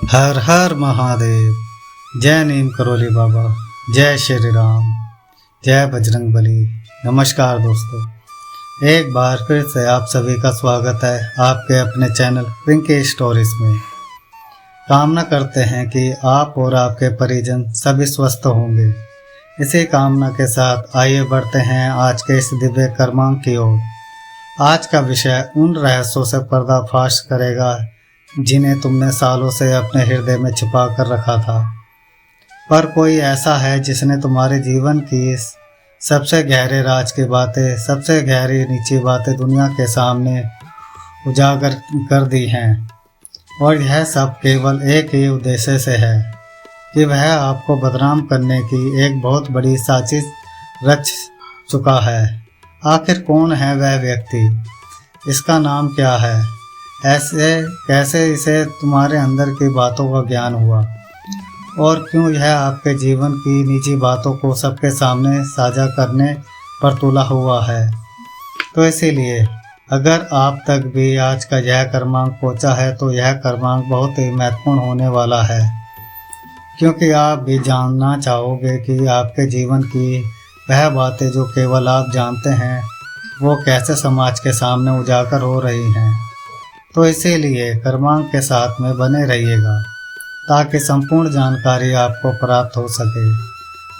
हर हर महादेव। जय नीम करोली बाबा। जय श्री राम। जय बजरंग बली। नमस्कार दोस्तों, एक बार फिर से आप सभी का स्वागत है आपके अपने चैनल पिंकी स्टोरीज में। कामना करते हैं कि आप और आपके परिजन सभी स्वस्थ होंगे। इसी कामना के साथ आइए बढ़ते हैं आज के इस दिव्य कर्मांक की ओर। आज का विषय उन रहस्यों से पर्दाफाश करेगा जिन्हें तुमने सालों से अपने हृदय में छिपा कर रखा था, पर कोई ऐसा है जिसने तुम्हारे जीवन की सबसे गहरे राज की बातें, सबसे गहरी नीची बातें दुनिया के सामने उजागर कर दी हैं। और यह सब केवल एक ही उद्देश्य से है कि वह आपको बदनाम करने की एक बहुत बड़ी साजिश रच चुका है। आखिर कौन है वह व्यक्ति? इसका नाम क्या है? ऐसे कैसे इसे तुम्हारे अंदर की बातों का ज्ञान हुआ? और क्यों यह आपके जीवन की निजी बातों को सबके सामने साझा करने पर तुला हुआ है? तो इसीलिए अगर आप तक भी आज का यह कर्मांक पहुंचा है तो यह कर्मांक बहुत ही महत्वपूर्ण होने वाला है, क्योंकि आप भी जानना चाहोगे कि आपके जीवन की वह बातें जो केवल आप जानते हैं वो कैसे समाज के सामने उजागर हो रही हैं। तो इसीलिए कर्मांक के साथ में बने रहिएगा ताकि संपूर्ण जानकारी आपको प्राप्त हो सके।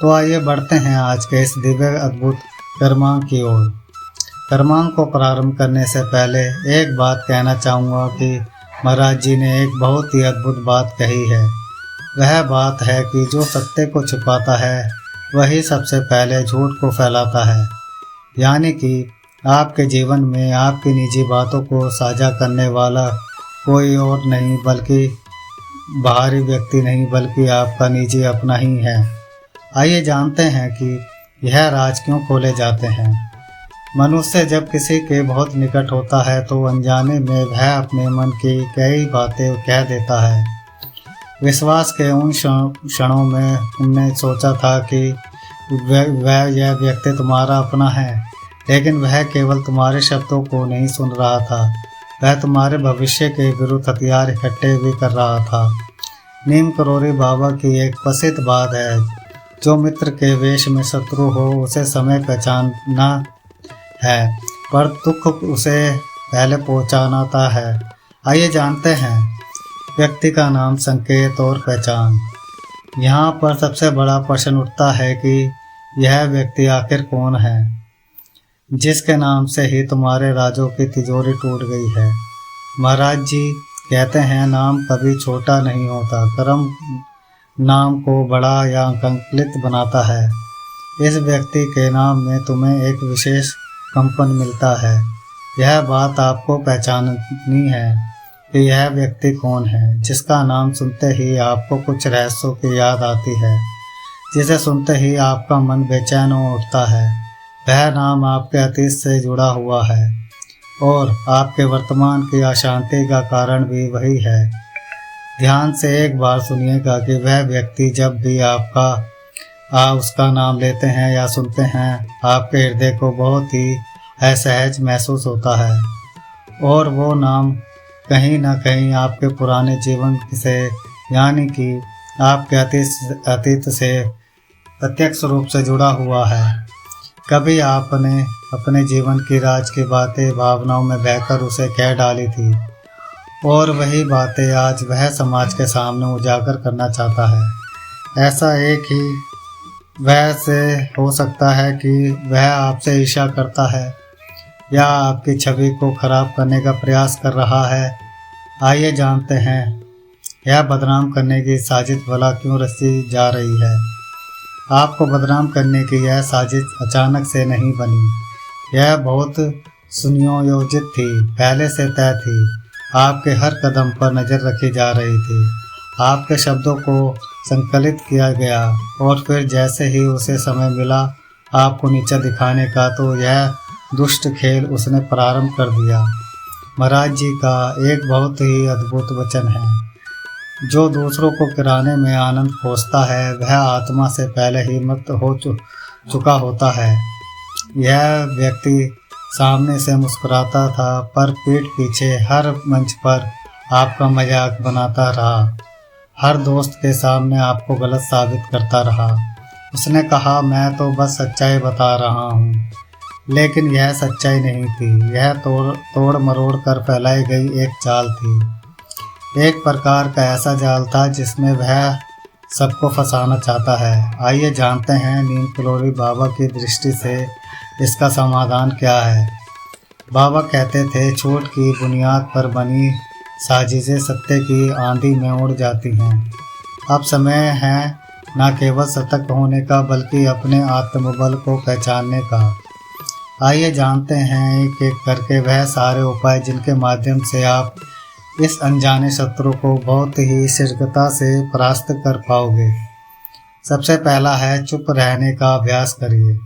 तो आइए बढ़ते हैं आज के इस दिव्य अद्भुत कर्मांक की ओर। कर्मांक को प्रारंभ करने से पहले एक बात कहना चाहूँगा कि महाराज जी ने एक बहुत ही अद्भुत बात कही है। वह बात है कि जो सत्य को छिपाता है वही सबसे पहले झूठ को फैलाता है। यानी कि आपके जीवन में आपकी निजी बातों को साझा करने वाला कोई और नहीं, बल्कि बाहरी व्यक्ति नहीं, बल्कि आपका निजी अपना ही है। आइए जानते हैं कि यह राज क्यों खोले जाते हैं। मनुष्य जब किसी के बहुत निकट होता है तो अनजाने में वह अपने मन की कई बातें कह देता है। विश्वास के उन क्षणों में तुमने सोचा था कि यह व्यक्ति तुम्हारा अपना है, लेकिन वह केवल तुम्हारे शब्दों को नहीं सुन रहा था, वह तुम्हारे भविष्य के विरुद्ध हथियार इकट्ठे भी कर रहा था। नीम करोली बाबा की एक प्रसिद्ध बात है, जो मित्र के वेश में शत्रु हो उसे समय पहचानना है, पर दुख उसे पहले पहुंचाना है। आइए जानते हैं व्यक्ति का नाम, संकेत और पहचान। यहाँ पर सबसे बड़ा प्रश्न उठता है कि यह व्यक्ति आखिर कौन है जिसके नाम से ही तुम्हारे राजों की तिजोरी टूट गई है। महाराज जी कहते हैं नाम कभी छोटा नहीं होता, कर्म नाम को बड़ा या कंकलित बनाता है। इस व्यक्ति के नाम में तुम्हें एक विशेष कंपन मिलता है। यह बात आपको पहचाननी है कि यह व्यक्ति कौन है, जिसका नाम सुनते ही आपको कुछ रहस्यों की याद आती है, जिसे सुनते ही आपका मन बेचैन हो उठता है। वह नाम आपके अतीत से जुड़ा हुआ है और आपके वर्तमान की अशांति का कारण भी वही है। ध्यान से एक बार सुनिएगा कि वह व्यक्ति जब भी उसका नाम लेते हैं या सुनते हैं, आपके हृदय को बहुत ही असहज महसूस होता है, और वो नाम कहीं ना कहीं आपके पुराने जीवन से, यानी कि आपके अतीत से प्रत्यक्ष रूप से जुड़ा हुआ है। कभी आपने अपने जीवन की राज की बातें भावनाओं में बहकर उसे कह डाली थी, और वही बातें आज वह समाज के सामने उजागर करना चाहता है। ऐसा एक ही वह से हो सकता है कि वह आपसे ईर्ष्या करता है या आपकी छवि को खराब करने का प्रयास कर रहा है। आइए जानते हैं यह बदनाम करने की साजिश भला क्यों रची जा रही है। आपको बदनाम करने की यह साजिश अचानक से नहीं बनी, यह बहुत सुनियोजित थी, पहले से तय थी। आपके हर कदम पर नज़र रखी जा रही थी, आपके शब्दों को संकलित किया गया, और फिर जैसे ही उसे समय मिला आपको नीचा दिखाने का, तो यह दुष्ट खेल उसने प्रारंभ कर दिया। महाराज जी का एक बहुत ही अद्भुत वचन है, जो दूसरों को गिराने में आनंद खोजता है वह आत्मा से पहले ही मुक्त हो चुका होता है। यह व्यक्ति सामने से मुस्कुराता था, पर पीठ पीछे हर मंच पर आपका मजाक बनाता रहा। हर दोस्त के सामने आपको गलत साबित करता रहा। उसने कहा मैं तो बस सच्चाई बता रहा हूँ, लेकिन यह सच्चाई नहीं थी, यह तोड़ मरोड़ कर फैलाई गई एक चाल थी। एक प्रकार का ऐसा जाल था जिसमें वह सबको फंसाना चाहता है। आइए जानते हैं नीम करोली बाबा की दृष्टि से इसका समाधान क्या है। बाबा कहते थे झूठ की बुनियाद पर बनी साजिशें सत्य की आंधी में उड़ जाती हैं। अब समय है न केवल सतर्क होने का बल्कि अपने आत्मबल को पहचानने का। आइए जानते हैं एक एक करके वह सारे उपाय जिनके माध्यम से आप इस अनजाने शत्रु को बहुत ही शीघ्रता से परास्त कर पाओगे। सबसे पहला है चुप रहने का अभ्यास करिए।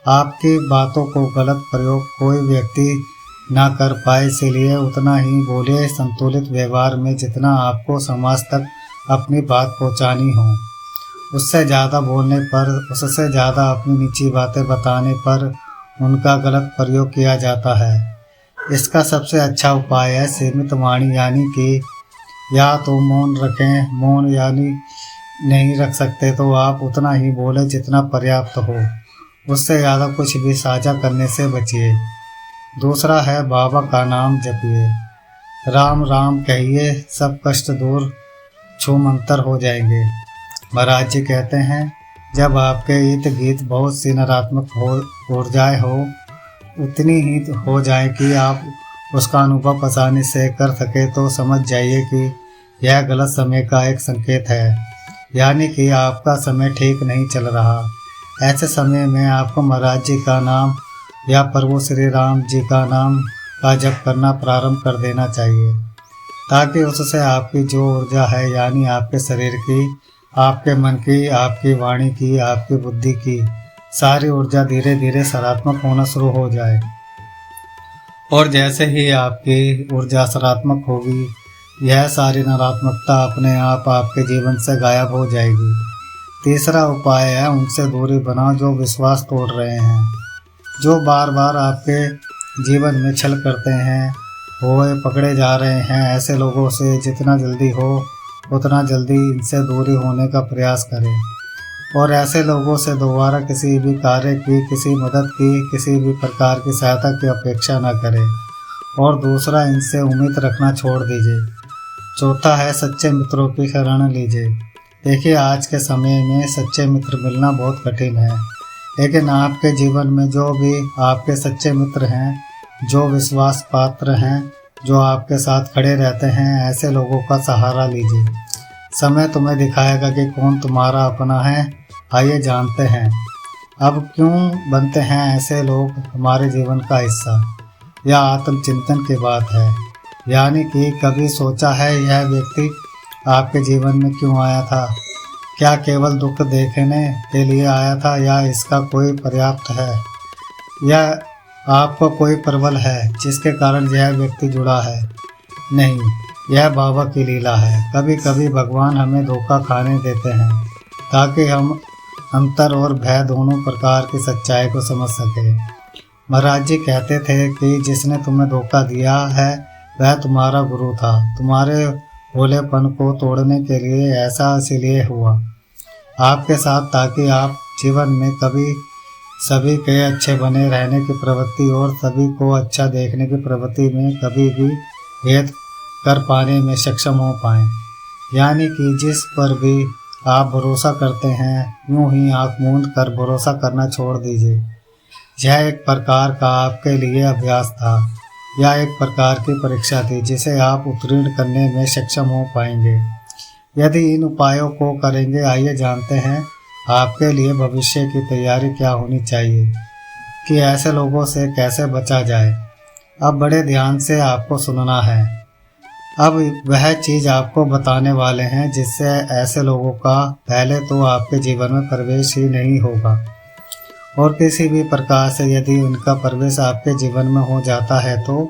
आपकी बातों को गलत प्रयोग कोई व्यक्ति ना कर पाए, इसलिए उतना ही बोले संतुलित व्यवहार में जितना आपको समाज तक अपनी बात पहुंचानी हो। उससे ज़्यादा बोलने पर, उससे ज़्यादा अपनी निजी बातें बताने पर उनका गलत प्रयोग किया जाता है। इसका सबसे अच्छा उपाय है सीमित वाणी, यानी कि या तो मौन रखें। मौन यानी नहीं रख सकते तो आप उतना ही बोले जितना पर्याप्त हो, उससे ज़्यादा कुछ भी साझा करने से बचिए। दूसरा है बाबा का नाम जपिए। राम राम कहिए, सब कष्ट दूर छूमंतर हो जाएंगे। महाराज जी कहते हैं जब आपके इर्द गिर्द बहुत सी नकारात्मक ऊर्जाएं हो, उतनी ही हो जाए कि आप उसका अनुभव आसानी से कर सके, तो समझ जाइए कि यह गलत समय का एक संकेत है, यानी कि आपका समय ठीक नहीं चल रहा। ऐसे समय में आपको महाराज जी का नाम या प्रभु श्री राम जी का नाम का जप करना प्रारंभ कर देना चाहिए, ताकि उससे आपकी जो ऊर्जा है, यानी आपके शरीर की, आपके मन की, आपकी वाणी की, आपकी बुद्धि की सारी ऊर्जा धीरे धीरे सकारात्मक होना शुरू हो जाए। और जैसे ही आपकी ऊर्जा सकारात्मक होगी, यह सारी नकारात्मकता अपने आप आपके जीवन से गायब हो जाएगी। तीसरा उपाय है उनसे दूरी बनाओ जो विश्वास तोड़ रहे हैं, जो बार बार आपके जीवन में छल करते हैं, होए पकड़े जा रहे हैं। ऐसे लोगों से जितना जल्दी हो उतना जल्दी इनसे दूरी होने का प्रयास करें, और ऐसे लोगों से दोबारा किसी भी कार्य की, किसी मदद की, किसी भी प्रकार की सहायता की अपेक्षा न करें। और दूसरा, इनसे उम्मीद रखना छोड़ दीजिए। चौथा है सच्चे मित्रों की शरण लीजिए। देखिए आज के समय में सच्चे मित्र मिलना बहुत कठिन है, लेकिन आपके जीवन में जो भी आपके सच्चे मित्र हैं, जो विश्वास पात्र हैं, जो आपके साथ खड़े रहते हैं, ऐसे लोगों का सहारा लीजिए। समय तुम्हें दिखाएगा कि कौन तुम्हारा अपना है। आइए जानते हैं अब क्यों बनते हैं ऐसे लोग हमारे जीवन का हिस्सा। यह आत्मचिंतन की बात है, यानी कि कभी सोचा है यह व्यक्ति आपके जीवन में क्यों आया था? क्या केवल दुख देखने के लिए आया था, या इसका कोई पर्याप्त है, या आपको कोई प्रबल है जिसके कारण यह व्यक्ति जुड़ा है? नहीं, यह बाबा की लीला है। कभी कभी भगवान हमें धोखा खाने देते हैं ताकि हम अंतर और भय दोनों प्रकार की सच्चाई को समझ सके। महाराज जी कहते थे कि जिसने तुम्हें धोखा दिया है वह तुम्हारा गुरु था। तुम्हारे भोलेपन को तोड़ने के लिए ऐसा इसीलिए हुआ आपके साथ, ताकि आप जीवन में कभी सभी के अच्छे बने रहने की प्रवृत्ति और सभी को अच्छा देखने की प्रवृत्ति में कभी भी भेद कर पाने में सक्षम हो पाएं। यानी कि जिस पर भी आप भरोसा करते हैं, यूं ही आंख मूंद कर भरोसा करना छोड़ दीजिए। यह एक प्रकार का आपके लिए अभ्यास था, या एक प्रकार की परीक्षा थी जिसे आप उत्तीर्ण करने में सक्षम हो पाएंगे यदि इन उपायों को करेंगे। आइए जानते हैं आपके लिए भविष्य की तैयारी क्या होनी चाहिए कि ऐसे लोगों से कैसे बचा जाए। अब बड़े ध्यान से आपको सुनना है। अब वह चीज़ आपको बताने वाले हैं जिससे ऐसे लोगों का पहले तो आपके जीवन में प्रवेश ही नहीं होगा, और किसी भी प्रकार से यदि उनका प्रवेश आपके जीवन में हो जाता है तो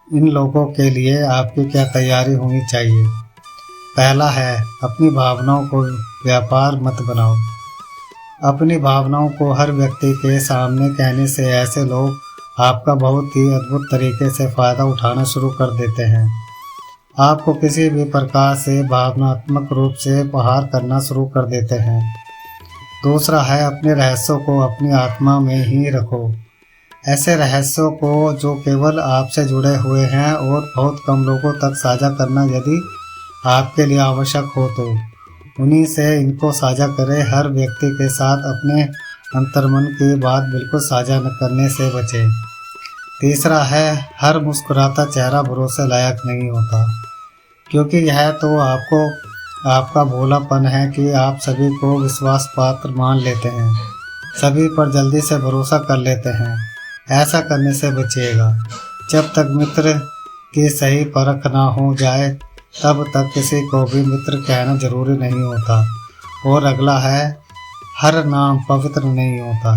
इन लोगों के लिए आपकी क्या तैयारी होनी चाहिए। पहला है अपनी भावनाओं को व्यापार मत बनाओ। अपनी भावनाओं को हर व्यक्ति के सामने कहने से ऐसे लोग आपका बहुत ही अद्भुत तरीके से फ़ायदा उठाना शुरू कर देते हैं। आपको किसी भी प्रकार से भावनात्मक रूप से प्रहार करना शुरू कर देते हैं। दूसरा है, अपने रहस्यों को अपनी आत्मा में ही रखो। ऐसे रहस्यों को जो केवल आपसे जुड़े हुए हैं और बहुत कम लोगों तक साझा करना यदि आपके लिए आवश्यक हो तो उन्हीं से इनको साझा करें। हर व्यक्ति के साथ अपने अंतर्मन की बात बिल्कुल साझा न करने से बचें। तीसरा है, हर मुस्कुराता चेहरा भरोसे लायक नहीं होता, क्योंकि यह तो आपका भोलापन है कि आप सभी को विश्वास पात्र मान लेते हैं, सभी पर जल्दी से भरोसा कर लेते हैं। ऐसा करने से बचिएगा। जब तक मित्र की सही परख ना हो जाए तब तक किसी को भी मित्र कहना जरूरी नहीं होता। और अगला है, हर नाम पवित्र नहीं होता।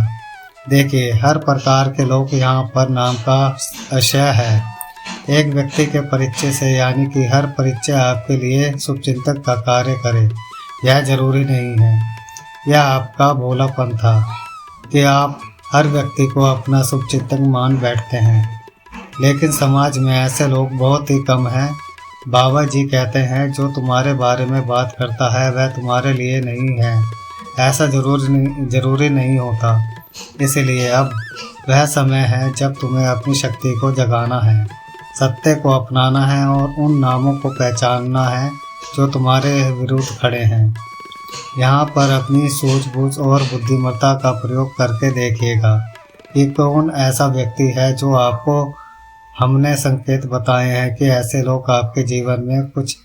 देखिए, हर प्रकार के लोग यहाँ पर नाम का आशय है। एक व्यक्ति के परिचय से, यानी कि हर परिचय आपके लिए शुभचिंतक का कार्य करे, यह जरूरी नहीं है। यह आपका भोलापन था कि आप हर व्यक्ति को अपना शुभचिंतक मान बैठते हैं, लेकिन समाज में ऐसे लोग बहुत ही कम हैं। बाबा जी कहते हैं, जो तुम्हारे बारे में बात करता है वह तुम्हारे लिए नहीं है, ऐसा जरूरी नहीं होता। इसलिए अब वह समय है जब तुम्हें अपनी शक्ति को जगाना है, सत्य को अपनाना है और उन नामों को पहचानना है जो तुम्हारे विरुद्ध खड़े हैं। यहाँ पर अपनी सूझबूझ और बुद्धिमत्ता का प्रयोग करके देखिएगा कि कौन ऐसा व्यक्ति है जो आपको हमने संकेत बताए हैं कि ऐसे लोग आपके जीवन में कुछ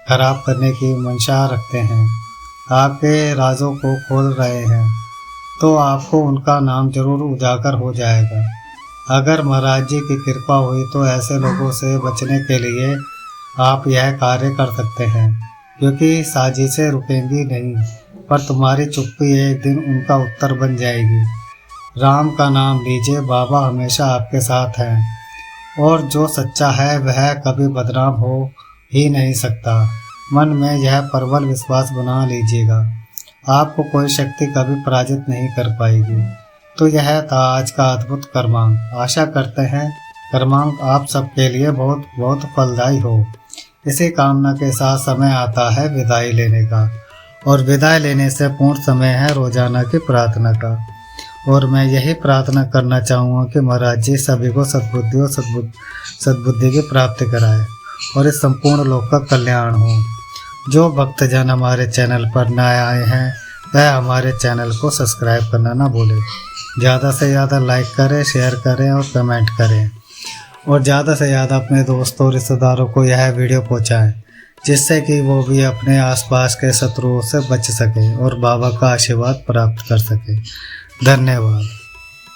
खराब करने की मंशा रखते हैं, आपके राजों को खोल रहे हैं, तो आपको उनका नाम जरूर उजागर हो जाएगा। अगर महाराज जी की कृपा हुई तो ऐसे लोगों से बचने के लिए आप यह कार्य कर सकते हैं, क्योंकि साजिशें रुकेंगी नहीं, पर तुम्हारी चुप्पी एक दिन उनका उत्तर बन जाएगी। राम का नाम लीजिए, बाबा हमेशा आपके साथ हैं, और जो सच्चा है वह कभी बदनाम हो ही नहीं सकता। मन में यह प्रबल विश्वास बना लीजिएगा, आपको कोई शक्ति कभी पराजित नहीं कर पाएगी। तो यह था आज का अद्भुत कर्मांक। आशा करते हैं कर्मांक आप सबके लिए बहुत बहुत फलदायी हो। इसी कामना के साथ समय आता है विदाई लेने का, और विदाई लेने से पूर्ण समय है रोजाना की प्रार्थना का। और मैं यही प्रार्थना करना चाहूँगा कि महाराज जी सभी को सद्बुद्धि और सद्बुद्धि की प्राप्ति कराए और इस संपूर्ण लोक का कल्याण हो। जो भक्तजन हमारे चैनल पर नए आए हैं वह हमारे चैनल को सब्सक्राइब करना ना भूलें। ज़्यादा से ज़्यादा लाइक करें, शेयर करें और कमेंट करें, और ज़्यादा से ज़्यादा अपने दोस्तों और रिश्तेदारों को यह वीडियो पहुँचाएँ, जिससे कि वो भी अपने आसपास के शत्रुओं से बच सके और बाबा का आशीर्वाद प्राप्त कर सके। धन्यवाद।